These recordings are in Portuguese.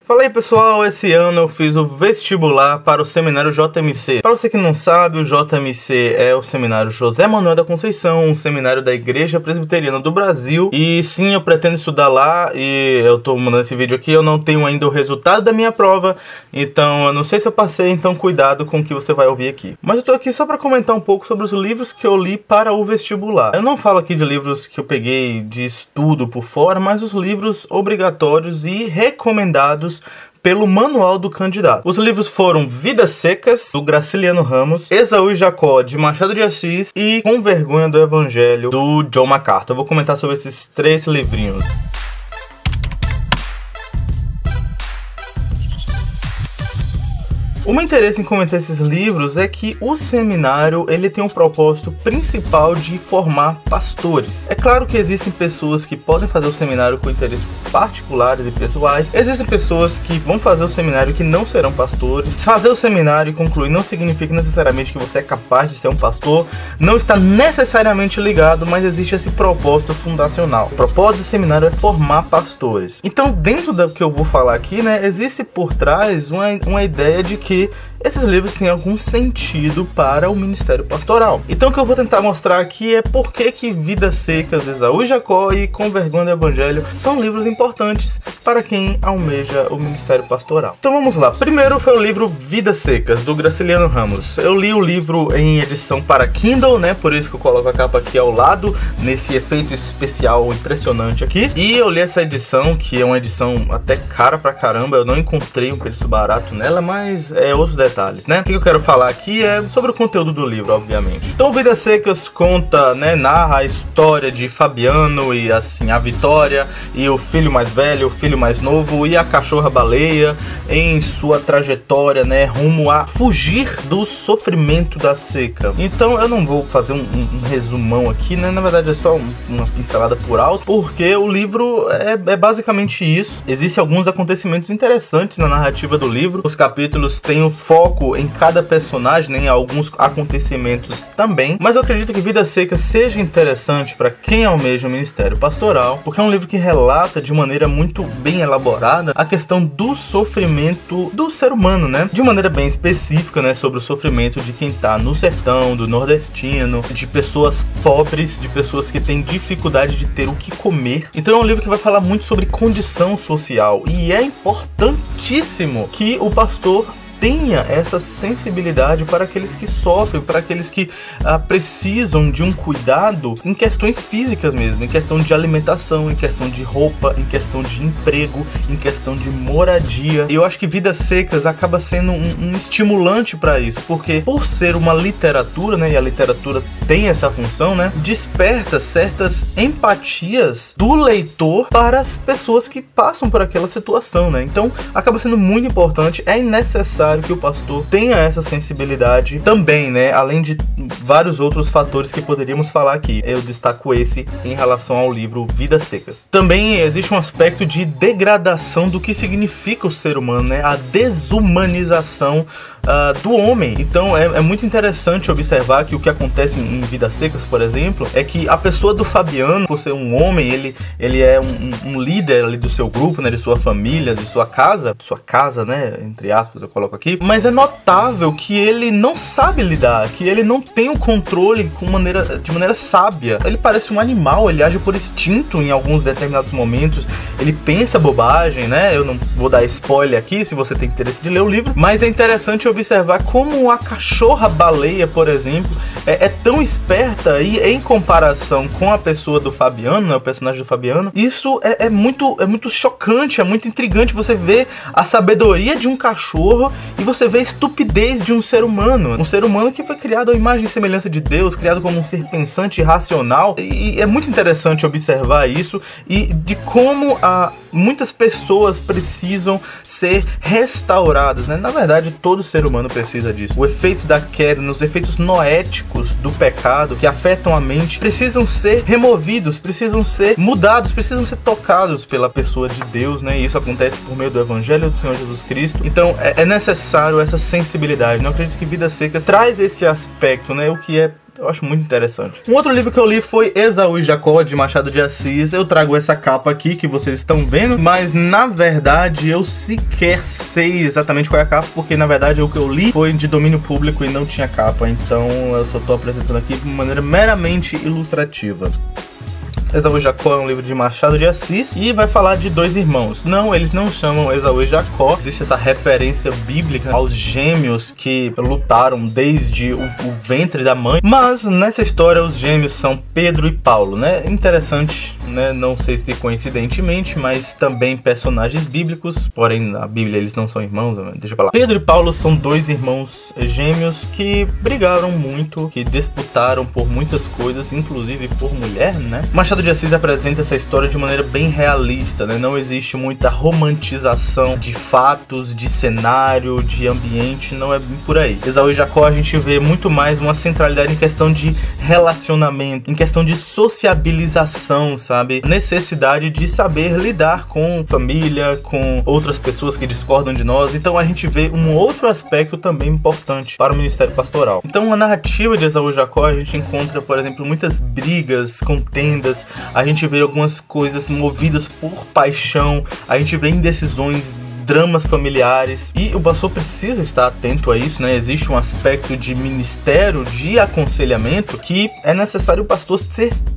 Fala aí pessoal, esse ano eu fiz o vestibular para o seminário JMC. Para você que não sabe, o JMC é o seminário José Manuel da Conceição, um seminário da Igreja Presbiteriana do Brasil. E sim, eu pretendo estudar lá e eu tô mandando esse vídeo aqui, eu não tenho ainda o resultado da minha prova, então eu não sei se eu passei, então cuidado com o que você vai ouvir aqui. Mas eu tô aqui só para comentar um pouco sobre os livros que eu li para o vestibular. Eu não falo aqui de livros que eu peguei de estudo por fora, mas os livros obrigatórios e recomendados pelo manual do candidato. Os livros foram Vidas Secas, do Graciliano Ramos, Esaú e Jacó, de Machado de Assis e Com Vergonha do Evangelho, do John MacArthur. Eu vou comentar sobre esses três livrinhos. O meu interesse em comentar esses livros é que o seminário ele tem um propósito principal de formar pastores. É claro que existem pessoas que podem fazer o seminário com interesses particulares e pessoais. Existem pessoas que vão fazer o seminário e que não serão pastores. Fazer o seminário e concluir não significa necessariamente que você é capaz de ser um pastor. Não está necessariamente ligado, mas existe esse propósito fundacional. O propósito do seminário é formar pastores. Então, dentro do que eu vou falar aqui, existe por trás uma ideia de que esses livros têm algum sentido para o ministério pastoral. Então o que eu vou tentar mostrar aqui é por que Vidas Secas, Esaú e Jacó e Com Vergonha do Evangelho são livros importantes para quem almeja o ministério pastoral. Então vamos lá. Primeiro foi o livro Vidas Secas, do Graciliano Ramos. Eu li o livro em edição para Kindle, por isso que eu coloco a capa aqui ao lado, nesse efeito especial impressionante aqui. E eu li essa edição, que é uma edição até cara pra caramba, eu não encontrei um preço barato nela, mas outros detalhes, O que eu quero falar aqui é sobre o conteúdo do livro, obviamente. Então, Vidas Secas conta, narra a história de Fabiano e, assim, a Vitória e o filho mais velho, o filho mais novo e a cachorra-baleia em sua trajetória, rumo a fugir do sofrimento da seca. Então, eu não vou fazer um resumão aqui, Na verdade, é só uma pincelada por alto, porque o livro é basicamente isso. Existem alguns acontecimentos interessantes na narrativa do livro. Os capítulos têm o foco em cada personagem, em alguns acontecimentos também, mas eu acredito que Vidas Secas seja interessante para quem almeja o ministério pastoral, porque é um livro que relata de maneira muito bem elaborada a questão do sofrimento do ser humano, de maneira bem específica, sobre o sofrimento de quem está no sertão, do nordestino, de pessoas pobres, de pessoas que têm dificuldade de ter o que comer. Então é um livro que vai falar muito sobre condição social e é importantíssimo que o pastor tenha essa sensibilidade para aqueles que sofrem, para aqueles que precisam de um cuidado em questões físicas mesmo, em questão de alimentação, em questão de roupa, em questão de emprego, em questão de moradia. E eu acho que Vidas Secas acaba sendo um estimulante para isso, porque por ser uma literatura, e a literatura tem essa função, desperta certas empatias do leitor para as pessoas que passam por aquela situação, Então acaba sendo muito importante, é necessário que o pastor tenha essa sensibilidade também, além de vários outros fatores que poderíamos falar aqui. Eu destaco esse em relação ao livro Vidas Secas. Também existe um aspecto de degradação do que significa o ser humano, a desumanização do homem. Então é muito interessante observar que o que acontece em Vidas Secas, por exemplo, é que a pessoa do Fabiano, por ser um homem, ele é um líder ali do seu grupo, de sua família, de sua casa, entre aspas eu coloco aqui, mas é notável que ele não sabe lidar, que ele não tem o controle de maneira sábia. Ele parece um animal, ele age por instinto em alguns determinados momentos, ele pensa bobagem, Eu não vou dar spoiler aqui, se você tem interesse de ler o livro, mas é interessante observar como a cachorra-baleia, por exemplo, é tão esperta e em comparação com a pessoa do Fabiano, o personagem do Fabiano, isso é muito chocante, é muito intrigante. Você vê a sabedoria de um cachorro e você vê a estupidez de um ser humano que foi criado à imagem e semelhança de Deus, criado como um ser pensante e racional, e é muito interessante observar isso e de como muitas pessoas precisam ser restauradas, Na verdade, todo ser humano precisa disso. O efeito da queda, os efeitos noéticos do pecado que afetam a mente precisam ser removidos, precisam ser mudados, precisam ser tocados pela pessoa de Deus, E isso acontece por meio do Evangelho do Senhor Jesus Cristo. Então é necessário essa sensibilidade. Eu acredito que Vidas Secas traz esse aspecto, o que é Eu acho muito interessante. Um outro livro que eu li foi Esaú e Jacó, de Machado de Assis. Eu trago essa capa aqui que vocês estão vendo, mas na verdade eu sequer sei exatamente qual é a capa, porque na verdade o que eu li foi de domínio público e não tinha capa, então eu só tô apresentando aqui de maneira meramente ilustrativa. Esaú e Jacó é um livro de Machado de Assis e vai falar de dois irmãos. Não, eles não chamam Esaú e Jacó. Existe essa referência bíblica aos gêmeos que lutaram desde o ventre da mãe. Mas nessa história os gêmeos são Pedro e Paulo, né? Interessante, né? Não sei se coincidentemente, mas também personagens bíblicos. Porém, na Bíblia eles não são irmãos, deixa pra lá. Pedro e Paulo são dois irmãos gêmeos que brigaram muito, que disputaram por muitas coisas, inclusive por mulher, né? Machado de Assis apresenta essa história de maneira bem realista, né? Não existe muita romantização de fatos, de cenário, de ambiente, não é bem por aí. Esaú e Jacó a gente vê muito mais uma centralidade em questão de relacionamento, em questão de sociabilização, sabe? Necessidade de saber lidar com família, com outras pessoas que discordam de nós. Então a gente vê um outro aspecto também importante para o ministério pastoral. Então a narrativa de Esaú e Jacó a gente encontra, por exemplo, muitas brigas, contendas. A gente vê algumas coisas movidas por paixão, a gente vê indecisões, dramas familiares, e o pastor precisa estar atento a isso, né? Existe um aspecto de ministério, de aconselhamento, que é necessário o pastor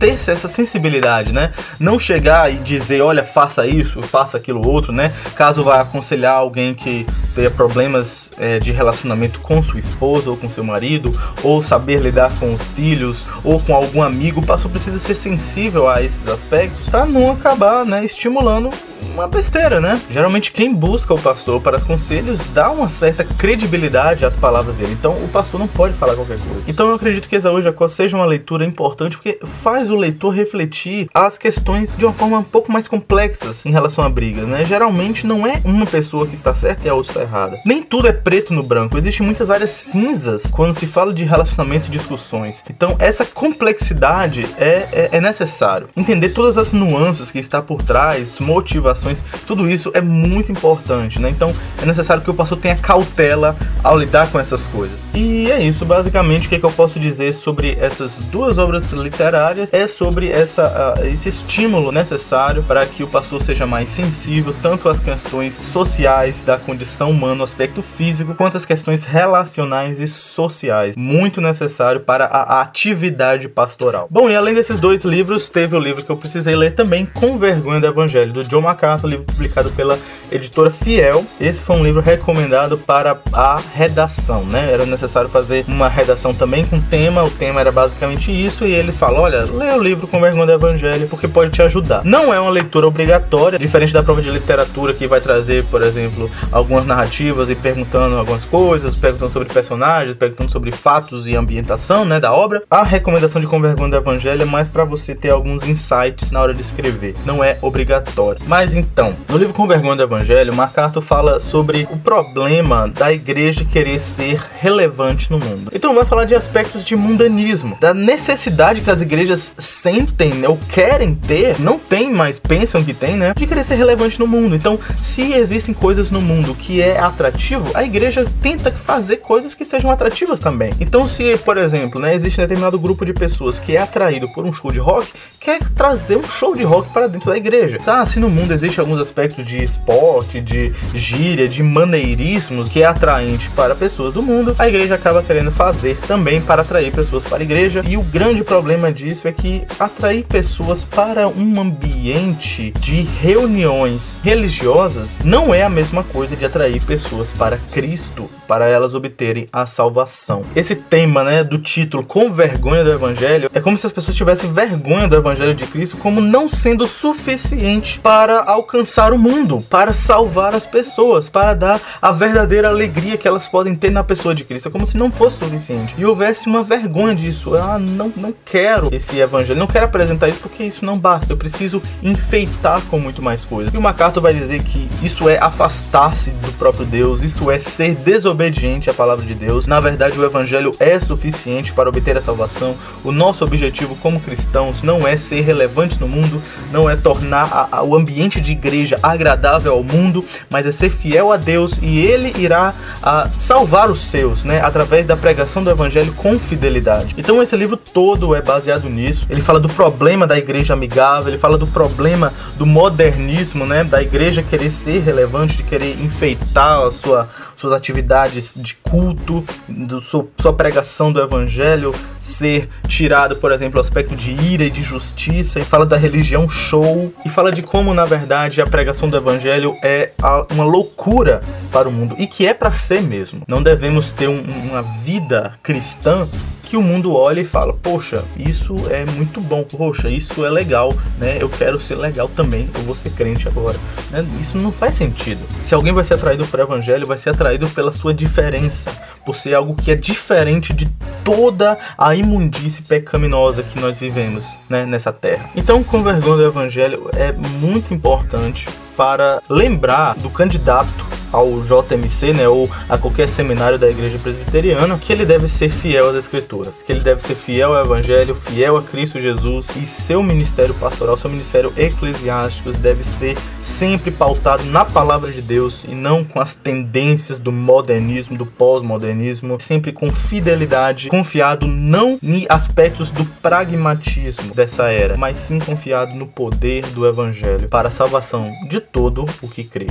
ter essa sensibilidade, né? Não chegar e dizer, olha, faça isso, faça aquilo outro, né? Caso vá aconselhar alguém que tenha problemas de relacionamento com sua esposa ou com seu marido, ou saber lidar com os filhos, ou com algum amigo, o pastor precisa ser sensível a esses aspectos para não acabar, né, estimulando uma besteira, né? Geralmente quem busca o pastor para conselhos dá uma certa credibilidade às palavras dele. Então o pastor não pode falar qualquer coisa. Então eu acredito que Esaú e Jacó seja uma leitura importante, porque faz o leitor refletir as questões de uma forma um pouco mais complexas em relação a brigas, né? Geralmente não é uma pessoa que está certa e a outra está errada. Nem tudo é preto no branco. Existem muitas áreas cinzas quando se fala de relacionamento e discussões. Então essa complexidade é necessário. Entender todas as nuances que está por trás, motivações, tudo isso é muito importante, né? Então é necessário que o pastor tenha cautela ao lidar com essas coisas. E é isso, basicamente, o que eu posso dizer sobre essas duas obras literárias é sobre esse estímulo necessário para que o pastor seja mais sensível tanto às questões sociais da condição humana, aspecto físico, quanto às questões relacionais e sociais. Muito necessário para a atividade pastoral. Bom, e além desses dois livros, teve o livro que eu precisei ler também, Com Vergonha do Evangelho, do John MacArthur, um livro publicado pela editora Fiel. Esse foi um livro recomendado para a redação, né? Era necessário fazer uma redação também com tema, o tema era basicamente isso, e ele fala, olha, lê o livro Com Vergonha do Evangelho, porque pode te ajudar. Não é uma leitura obrigatória, diferente da prova de literatura, que vai trazer, por exemplo, algumas narrativas e perguntando algumas coisas, perguntando sobre personagens, perguntando sobre fatos e ambientação, né, da obra. A recomendação de Com Vergonha do Evangelho é mais para você ter alguns insights na hora de escrever, não é obrigatório. Mas então, no livro Com Vergonha do Evangelho, MacArthur fala sobre o problema da igreja querer ser relevante no mundo. Então vai falar de aspectos de mundanismo, da necessidade que as igrejas sentem, né, ou querem ter, não tem, mas pensam que tem, né, de querer ser relevante no mundo. Então, se existem coisas no mundo que é atrativo, a igreja tenta fazer coisas que sejam atrativas também. Então, se, por exemplo, né, existe um determinado grupo de pessoas que é atraído por um show de rock, quer trazer um show de rock para dentro da igreja. Tá, se no mundo existe alguns aspectos de esporte, de gíria, de maneirismos que é atraente para pessoas do mundo, a igreja acaba querendo fazer também para atrair pessoas para a igreja. E o grande problema disso é que atrair pessoas para um ambiente de reuniões religiosas não é a mesma coisa de atrair pessoas para Cristo, para elas obterem a salvação. Esse tema, né, do título Com Vergonha do Evangelho, é como se as pessoas tivessem vergonha do Evangelho de Cristo como não sendo suficiente para alcançar o mundo, para salvar as pessoas, para dar a verdadeira alegria que elas podem ter na pessoa de Cristo. É como se não fosse suficiente e houvesse uma vergonha disso. Não quero esse Evangelho, não quero apresentar isso porque isso não basta, eu preciso enfeitar com muito mais coisas. E o MacArthur vai dizer que isso é afastar-se do próprio Deus, isso é ser desobediente à palavra de Deus. Na verdade, o Evangelho é suficiente para obter a salvação. O nosso objetivo como cristãos não é ser relevantes no mundo, não é tornar o ambiente de igreja agradável ao mundo, mas é ser fiel a Deus, e Ele irá salvar os seus, né, através da pregação do Evangelho com fidelidade. Então esse livro todo é baseado nisso. Ele fala do problema da igreja amigável, ele fala do problema do modernismo, né, da igreja querer ser relevante, de querer enfeitar suas atividades de culto, sua pregação do Evangelho ser tirado, por exemplo, o aspecto de ira e de justiça, e fala da religião show, e fala de como, na verdade, a pregação do Evangelho é uma loucura para o mundo, e que é para ser mesmo. Não devemos ter uma vida cristã que o mundo olha e fala, poxa, isso é muito bom, poxa, isso é legal, né? Eu quero ser legal também, eu vou ser crente agora, né? Isso não faz sentido. Se alguém vai ser atraído para o Evangelho, vai ser atraído pela sua diferença, por ser algo que é diferente de toda a imundície pecaminosa que nós vivemos, né, nessa terra. Então, com vergonha do Evangelho é muito importante para lembrar do candidato ao JMC, né, ou a qualquer seminário da Igreja Presbiteriana, que ele deve ser fiel às Escrituras, que ele deve ser fiel ao Evangelho, fiel a Cristo Jesus, e seu ministério pastoral, seu ministério eclesiástico deve ser sempre pautado na palavra de Deus e não com as tendências do modernismo, do pós-modernismo, sempre com fidelidade, confiado não em aspectos do pragmatismo dessa era, mas sim confiado no poder do Evangelho para a salvação de todo o que crê.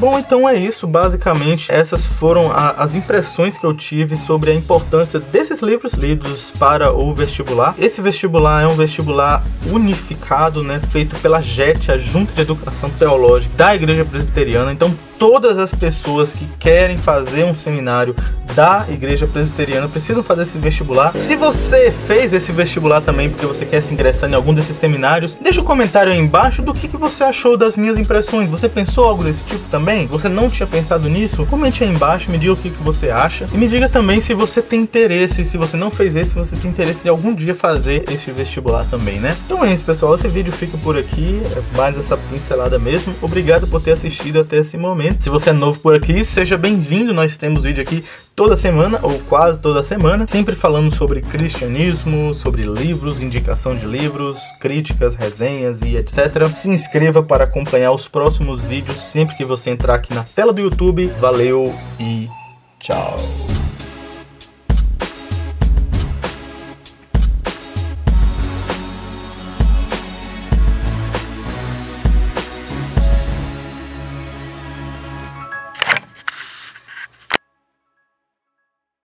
Bom, então é isso. Basicamente, essas foram as impressões que eu tive sobre a importância desses livros lidos para o vestibular. Esse vestibular é um vestibular unificado, né, feito pela JET, a Junta de Educação Teológica da Igreja Presbiteriana. Então, todas as pessoas que querem fazer um seminário da Igreja Presbiteriana precisam fazer esse vestibular. Se você fez esse vestibular também porque você quer se ingressar em algum desses seminários, deixa um comentário aí embaixo do que você achou das minhas impressões. Você pensou algo desse tipo também? Você não tinha pensado nisso? Comente aí embaixo, me diga o que você acha. E me diga também se você tem interesse, se você não fez esse, se você tem interesse de algum dia fazer esse vestibular também, né? Então é isso, pessoal. Esse vídeo fica por aqui. É mais essa pincelada mesmo. Obrigado por ter assistido até esse momento. Se você é novo por aqui, seja bem-vindo. Nós temos vídeo aqui toda semana, ou quase toda semana, sempre falando sobre cristianismo, sobre livros, indicação de livros, críticas, resenhas e etc. Se inscreva para acompanhar os próximos vídeos sempre que você entrar aqui na tela do YouTube. Valeu e tchau!